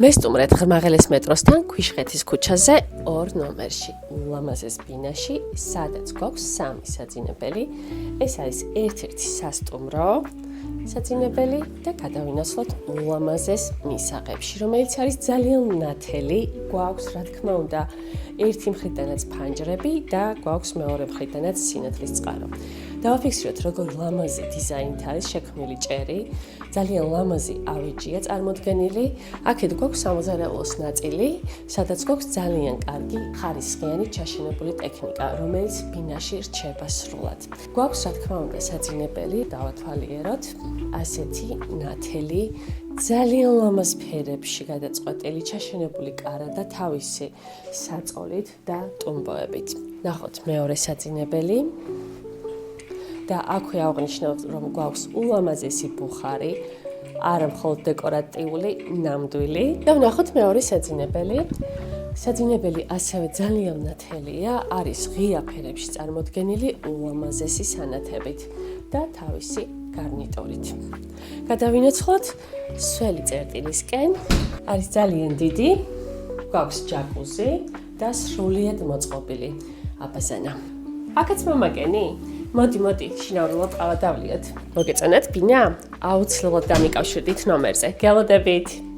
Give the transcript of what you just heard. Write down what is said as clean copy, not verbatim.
მე სტუმრეთ ღრმაღელეს მეტროსთან ქვიშხეთის ქუჩაზე 2 ნომერში ულამაზეს ბინაში, სადაც გვაქვს 3 საძინებელი. ეს არის ერთ-ერთი სასტუმრო საძინებელი და გადავინაცვლოთ ულამაზეს მისაღებში, რომელიც არის ძალიან ნათელი. გვაქვს, რა თქმა უნდა, ერთი მხრიდანაც ფანჯრები და გვაქვს მეორე მხრიდანაც სინათლის წყარო. დავაფიქსიროთ, როგორ ლამაზი დიზაინით არის შექმნილი ჭერი. ძალიან ლამაზი ავეჯია წარმოდგენილი. აქეთ გვაქვს სამოძრაულოს ნაწილი, სადაც გვაქვს ძალიან კარგი ხარისხიანი ჩაშენებული ტექნიკა, რომელიც ბინაში რჩება სრულად. გვაქვს, რა თქმა უნდა, საძინებელი, დავათვალიეროთ, ასეთი ნათელი, ძალიან ლამაზ ფერებში გადაწყვეტილი ჩაშენებული კარა და თავისი საწყობით და ტუმბოებით. ნახოთ მეორე საძინებელი. და აქვე აღნიშნავთ, რომ გვაქვს ულამაზესი ბუხარი, არა მხოლოდ დეკორატიული, ნამდვილი. და ვნახოთ მეორე საძინებელი. საძინებელი ასევე ძალიან ნათელია, არის ღია ფერებში წარმოდგენილი ულამაზესი სანათებით და თავისი გარნიტურით. გადავინაცვლოთ სველი წერტილისკენ, არის ძალიან დიდი, გვაქვს ჯაკუზი და სრულიად მოწყობილი აბაზანა. აქაც მომაგენი? მოდი, შინაურულად ყავა დავლიოთ. მოგეწონათ ბინა? აუცილებლად დამიკავშირდით ნომერზე. გელოდებით.